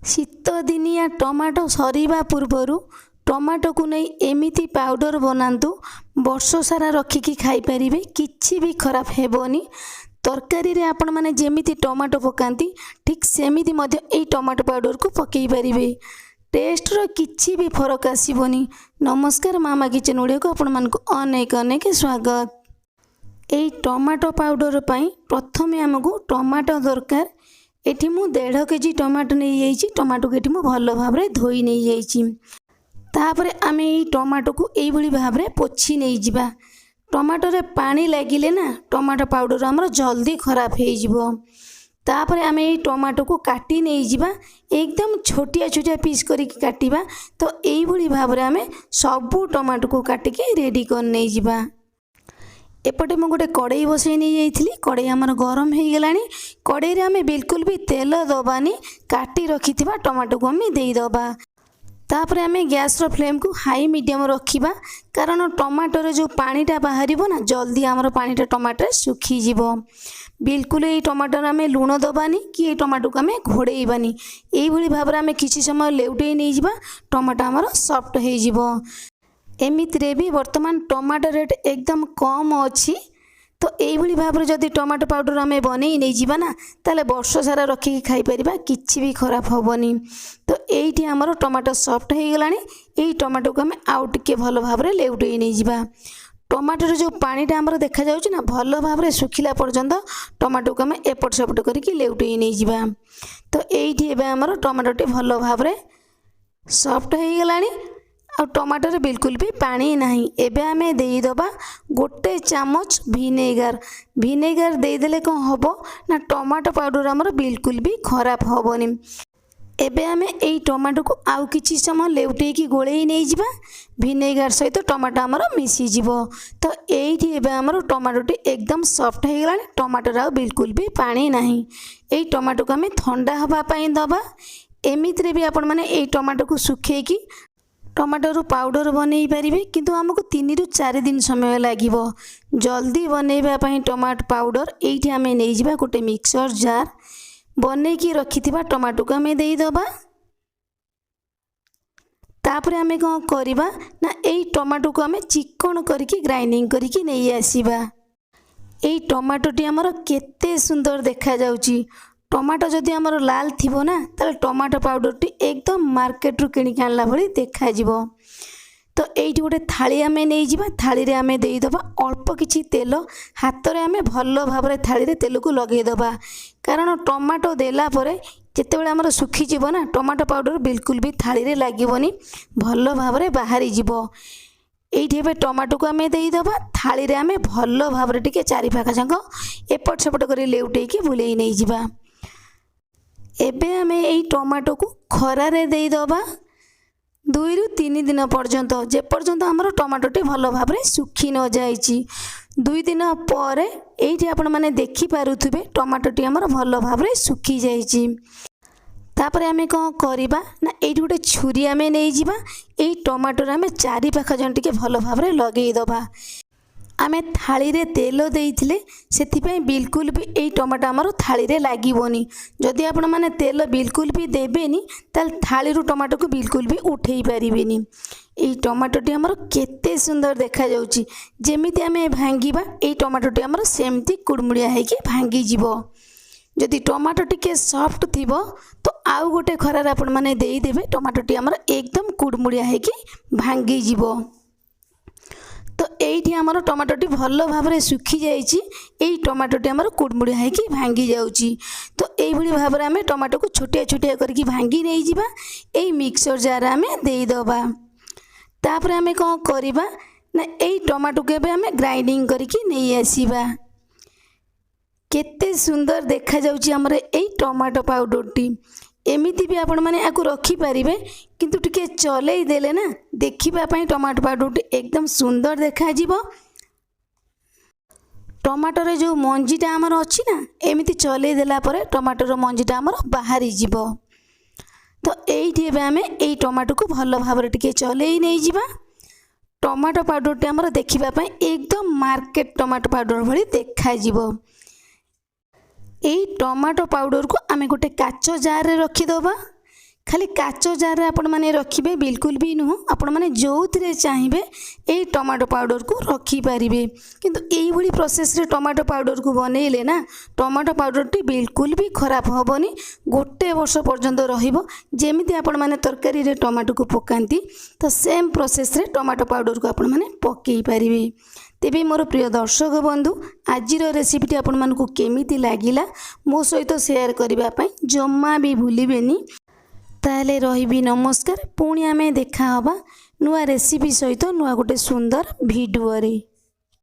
शीत दिनिया tomato सरीबा पूर्वरु tomato को नहीं एमिति पाउडर बनातु वर्ष सारा रखिकी खाई परिबे किछि भी खराब हेबोनी। तरकारी रे आपण माने जेमिति टमाटो पकांती ठीक सेमिति मध्य एई टमाटो पाउडर को पकई परिबे। टेस्ट रो किछि भी फरक आसीबोनी। नमस्कार मामा किचन ओडिया को आपण मानको अनेक अनेक स्वागत। एई टमाटो पाउडर पई प्रथमे हमकु टमाटो दरकार। एठी मु 1.5 केजी टमाटो नहीं जाइछि। टमाटो को एठी मु भलो भाबरे धोई नहीं जाइछि। तापरे आमे एई टमाटो को एई भली भाबरे पोछि नहीं जिबा। टमाटो रे पानी लागिले ना टमाटो पाउडर हमर जल्दी खराब हे जिवो। तापरे आमे एई टमाटो को काटी नहीं जिबा। एकदम छोटिया छोटिया पीस करी काटिबा। तो एई भली भाबरे आमे सबु टमाटो को काटी के रेडी कर नहीं जिबा। एपटे मु गोटे कड़ई बसई नहीं जाइथिली। कड़ई हमर गरम हो गलानी। कड़ई रे आमे बिल्कुल भी तेल दबानी। काटी रखिथिबा टमाटो को आमे देई दबा। तापरे आमे गैस रो फ्लेम को हाई मीडियम रखिबा। कारण टमाटो रे जो पानीटा बाहरिबो ना जल्दी हमर पानीटा टमाटो रे सुखी जिवो। बिल्कुल ए टमाटो रे आमे लूण दबानी कि ए टमाटो को आमे घोड़ेइबानी। एई भली भाबरे आमे किछि समय लेउटेई नै जिबा। टमाटो हमर सॉफ्ट हे जिवो। एमितिरे भी वर्तमान टमाटो रेट एकदम कम अच्छी। तो यही भाव में जदि टमाटो पाउडर आम बनई नहीं जावा ना ताले वर्ष सारा रखिकी खाई परिबा किछि भी खराब हेबनी। तो यही आमर टमाटो सॉफ्ट हो गलानी। यही टमाटो को आम आउ टिके भल भाव में लेउटई नहीं जावा। टमाटो जो पानीटा आमर देखा जाउछि ना भल भाव में सुखिला पर्यंत टमाटो को आम एपट सेपट करके लेउटई नहीं जावा। तो यही आमर टमाटोटी भल भाव में सॉफ्ट हो गलानी। आ टमाटो रे बिल्कुल भी पानी नहीं। एबे आमे देई दबा गोटे चामच विनेगर। विनेगर दे देले कोन हबो ना टमाटो पाउडर हमर बिल्कुल भी खराब हबोनी। एबे आमे एई टमाटो को आउ किछि समय लेउटेई की गोळेई नै जिबा। विनेगर सहित टमाटो हमर मिसी जिवो। तो एइठी एबे हमर टमाटोटी एकदम सॉफ्ट हो गलानी। टमाटो रा बिल्कुल भी पानी नहीं। एई टमाटो को आमे ठंडा हबा पई दबा। एमितरे भी आपण माने एई टमाटो को सुखेई की टमाटो पाउडर बनई पारिबे। किंतु हमको 3 रु 4 दिन समय लागिवो। जल्दी बनैबा पई टमाटो पाउडर एइठी आमे नै जिबा गोटे मिक्सर जार। बनै की रखिथिबा टमाटो को आमे देई दबा। तापरे आमे कोन करिबा ना एई टमाटो को आमे चिकन करके ग्राइंडिंग करके नै आसीबा। एई टमाटोटी हमर केते सुंदर देखा जाउची। टमाटो जदि आमर लाल थिबो ना ताले टमाटो पाउडर टी एकदम मार्केट रु किनि कानला भली देखा जिवो। तो एइठी गोटे थाली आमे नै जिबा। थाली रे आमे देई दबा अल्प किछि तेल। हाथ रे आमे भलो भाबरे थाली रे तेल को लगेई दबा। कारण टमाटो देला परे जेतेबेले आमर सुखी जिवो ना टमाटो पाउडर बिल्कुल भी थाली रे लागिवोनी। भलो भाबरे बाहरी जिवो। एइठी एबे टमाटो को आमे देई दबा। थाली रे आमे भलो भाबरे टिके चारि पाखा जांको एपट सेपट करी लेउटेई की बुलेई नै जिबा। एबे आमे एई टमाटो को खरा रे देई दबा 2 रु 3 दिन पर्यंत। जे पर्यंत हमर टमाटोटी भलो भाव में सुखी न जाइछि। 2 दिन पर एइठी आपण माने देखि पारुथुबे टमाटोटी हमर भलो भाव में सुखी जाइछि। तापरे आमे कोन करिबा ना एइठी गोटे छुरी आमे नै जिबा। एई टमाटो रे आमे चारि पाखा जन टिके भलो भाव में लगेई दबा। आमे थाली रे तेल देइथिले सेथिपई बिल्कुल भी एई टमाटो हमर थाली रे लागिवोनी। जदि आपण माने तेल बिल्कुल भी देबेनी ताल थाली रु टमाटो को बिल्कुल भी उठेई पारिबेनी। एई टमाटोटी हमर केते सुंदर देखा जाउची। जेमिति आमे भांगीबा एई टमाटोटी हमर सेमति कुडमुडिया हेकी भांगी जिवो। जदि टमाटो टिके सॉफ्ट थिबो तो आउ गोटे खरार आपण माने देई देबे टमाटोटी हमर एकदम कुडमुडिया हेकी भांगी जिवो। तो एइठी हमर टमाटोटी भलो भाव में सुखी जाइछि। एई टमाटोटी हमर कुडमुडिया हेकी भांगी जाउछि। तो एई भली भाव में आमे टमाटो को छोटिया छोटिया करके भांगी नै जिबा। एई मिक्सर जार आमे देई दबा। तापर आमे कोन करिबा ना एई टमाटो के बे आमे ग्राइंडिंग करके नै आसीबा। केते सुंदर देखा जाउछि हमर एई टमाटो पाउडरटी। एमिति भी आपण माने आकु रखी पारिबे। किंतु टिके चलेई देले ना देखिबा पई टमाटो पाउडर एकदम सुंदर देखा जिवो। टमाटो रे जो मंजीटा हमर अछि ना एमिति चलेई देला परे टमाटो रो मंजीटा हमर बाहरी जिवो। तो एइठी एबे आमे एई टमाटो को भलो भाबरे टिके चलेई नै जिवा। टमाटो पाउडरटी हमर देखिबा पई एकदम मार्केट टमाटो पाउडर भली देखा जिवो। एई टमाटो पाउडर को आमे गोटे काचो जार रे रखी दबा। खाली काच जार आपण मैंने रखिए बिल्कुल भी नुह आपण मैंने जो चाहिए यही टमाटो पाउडर को रखिपारे किंतु यही प्रोसेस रे टमाटो पाउडर को बनइले ना टमाटो पाउडर टी बिल्कुल भी खराब हेबनी गोटे वर्ष पर्यंत रमिति आपण मैंने तरकारी रे टमाटो को पकाती तो सेम प्रोसेस रे टमाटो पाउडर को आपण मैंने पकई पारे। तेबे मोर प्रिय दर्शक बंधु आजिर रेसिपीटी आपण मानकु केमिति लागिला मो सहित शेयर करने जम्मा भी भूलिबेनी। ताले रही नमस्कार पुणी आमे देखा हबा नुआ रेसिपी सहित नुआ गोटे सुंदर भिडियो रे।